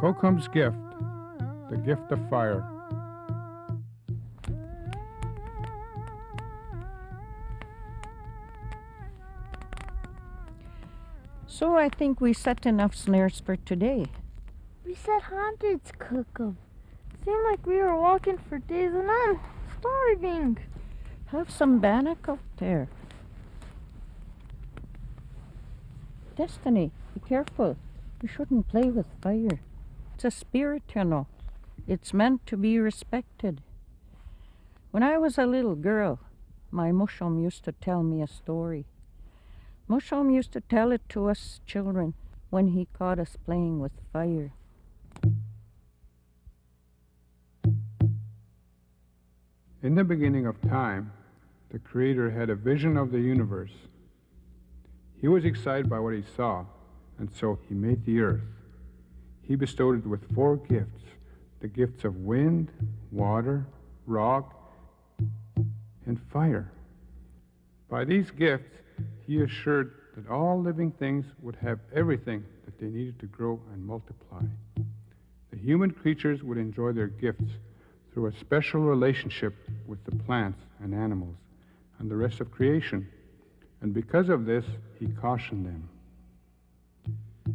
Kookum's gift, the gift of fire. So I think we set enough snares for today. We set hundreds, Kookum. Seemed like we were walking for days and I'm starving. Have some bannock out there. Destiny, be careful. You shouldn't play with fire. It's a spirit, you know. It's meant to be respected. When I was a little girl, my mushum used to tell me a story. Mushum used to tell it to us children when he caught us playing with fire. In the beginning of time, the Creator had a vision of the universe. He was excited by what he saw, and so he made the earth. He bestowed it with 4 gifts, the gifts of wind, water, rock, and fire. By these gifts, he assured that all living things would have everything that they needed to grow and multiply. The human creatures would enjoy their gifts through a special relationship with the plants and animals and the rest of creation. And because of this, he cautioned them.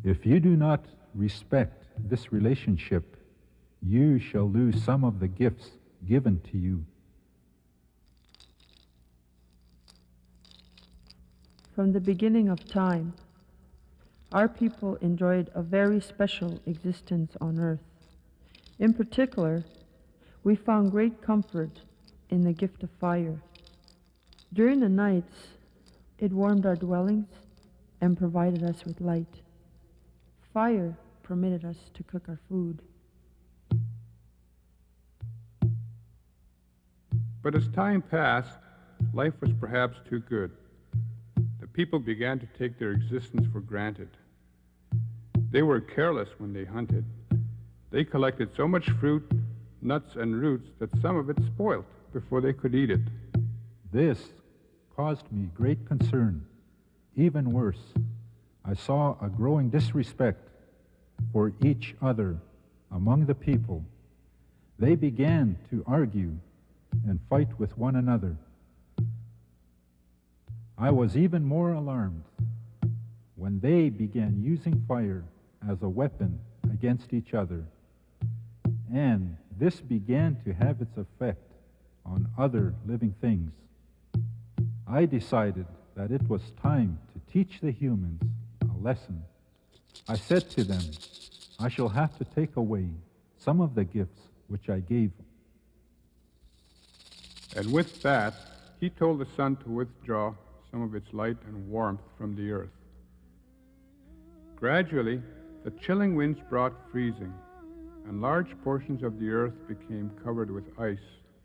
If you do not respect this relationship, you shall lose some of the gifts given to you. From the beginning of time, our people enjoyed a very special existence on earth. In particular, we found great comfort in the gift of fire. During the nights, it warmed our dwellings and provided us with light. Fire permitted us to cook our food. But as time passed, life was perhaps too good. The people began to take their existence for granted. They were careless when they hunted. They collected so much fruit, nuts, and roots that some of it spoiled before they could eat it. This caused me great concern. Even worse, I saw a growing disrespect for each other among the people. They began to argue and fight with one another. I was even more alarmed when they began using fire as a weapon against each other, and this began to have its effect on other living things. I decided that it was time to teach the humans a lesson. I said to them, I shall have to take away some of the gifts which I gave. And with that, he told the sun to withdraw some of its light and warmth from the earth. Gradually, the chilling winds brought freezing, and large portions of the earth became covered with ice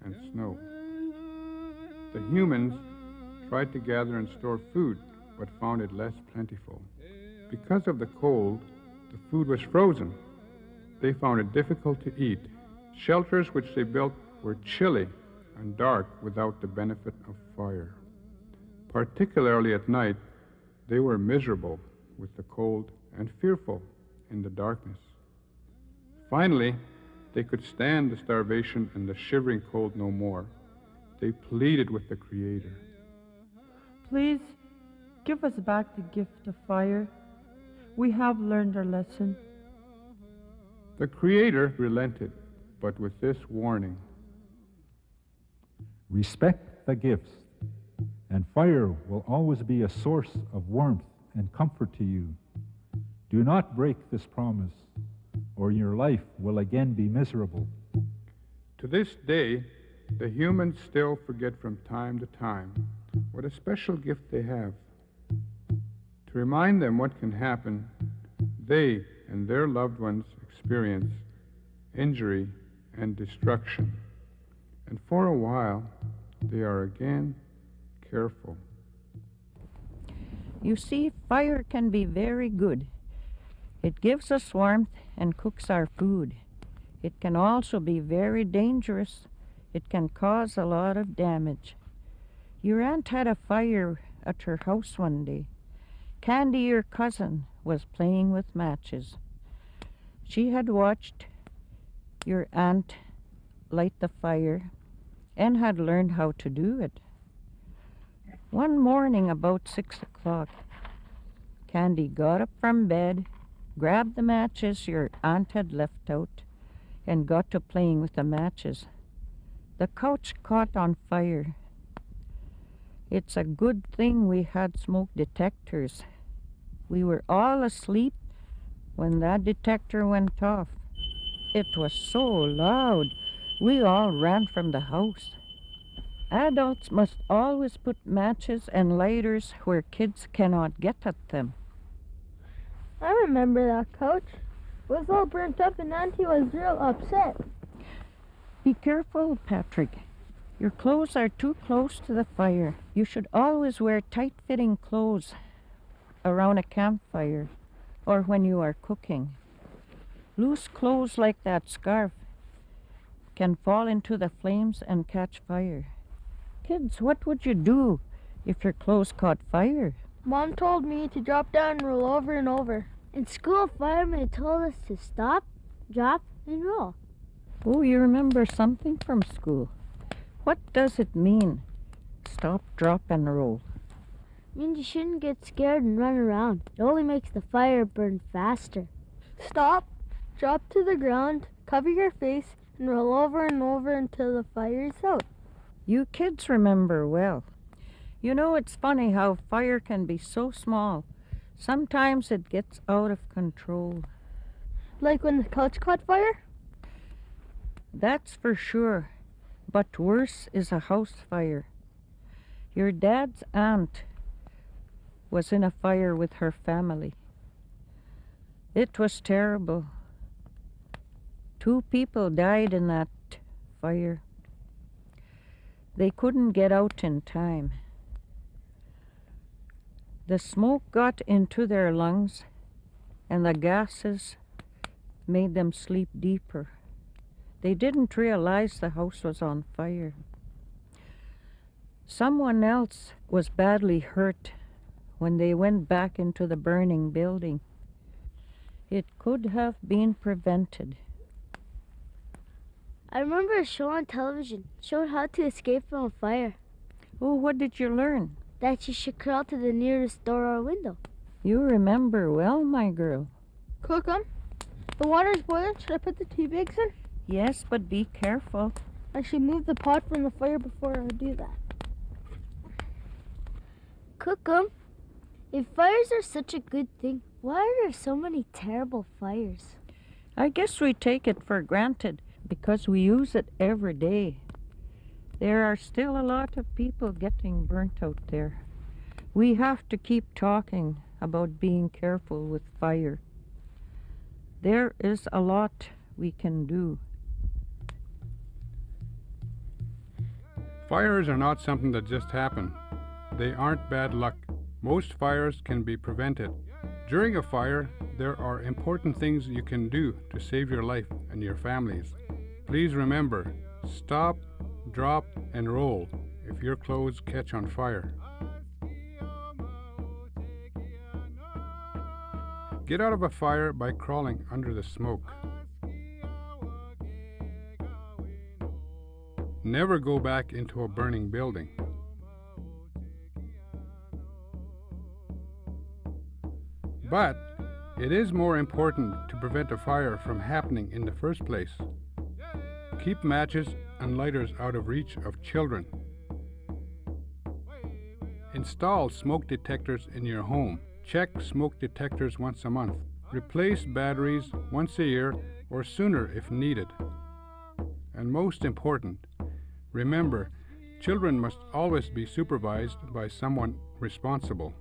and snow. The humans tried to gather and store food, but found it less plentiful. Because of the cold, the food was frozen. They found it difficult to eat. Shelters which they built were chilly and dark without the benefit of fire. Particularly at night, they were miserable with the cold and fearful in the darkness. Finally, they could stand the starvation and the shivering cold no more. They pleaded with the Creator. Please, give us back the gift of fire. We have learned our lesson. The Creator relented, but with this warning. Respect the gifts, and fire will always be a source of warmth and comfort to you. Do not break this promise, or your life will again be miserable. To this day, the humans still forget from time to time what a special gift they have. To remind them what can happen, they and their loved ones experience injury and destruction. And for a while, they are again careful. You see, fire can be very good. It gives us warmth and cooks our food. It can also be very dangerous. It can cause a lot of damage. Your aunt had a fire at her house one day. Candy, your cousin, was playing with matches. She had watched your aunt light the fire and had learned how to do it. One morning about 6 o'clock, Candy got up from bed, grabbed the matches your aunt had left out, and got to playing with the matches. The couch caught on fire. It's a good thing we had smoke detectors. We were all asleep when that detector went off. It was so loud, we all ran from the house. Adults must always put matches and lighters where kids cannot get at them. I remember that couch. It was all burnt up and Auntie was real upset. Be careful, Patrick. Your clothes are too close to the fire. You should always wear tight-fitting clothes around a campfire or when you are cooking. Loose clothes like that scarf can fall into the flames and catch fire. Kids, what would you do if your clothes caught fire? Mom told me to drop down and roll over and over. In school, firemen told us to stop, drop, and roll. Oh, you remember something from school. What does it mean? Stop, drop, and roll. It means you shouldn't get scared and run around. It only makes the fire burn faster. Stop, drop to the ground, cover your face, and roll over and over until the fire is out. You kids remember well. You know, it's funny how fire can be so small. Sometimes it gets out of control. Like when the couch caught fire? That's for sure. But worse is a house fire. Your dad's aunt was in a fire with her family. It was terrible. 2 people died in that fire. They couldn't get out in time. The smoke got into their lungs, and the gases made them sleep deeper. They didn't realize the house was on fire. Someone else was badly hurt when they went back into the burning building. It could have been prevented. I remember a show on television showed how to escape from a fire. Oh, what did you learn? That you should crawl to the nearest door or window. You remember well, my girl. Kookum, the water's boiling. Should I put the tea bags in? Yes, but be careful. I should move the pot from the fire before I do that. Kookum, if fires are such a good thing, why are there so many terrible fires? I guess we take it for granted because we use it every day. There are still a lot of people getting burnt out there. We have to keep talking about being careful with fire. There is a lot we can do. Fires are not something that just happen. They aren't bad luck. Most fires can be prevented. During a fire, there are important things you can do to save your life and your family's. Please remember, stop, drop, and roll if your clothes catch on fire. Get out of a fire by crawling under the smoke. Never go back into a burning building. But it is more important to prevent a fire from happening in the first place. Keep matches and lighters out of reach of children. Install smoke detectors in your home. Check smoke detectors once a month. Replace batteries once a year or sooner if needed. And most important, remember, children must always be supervised by someone responsible.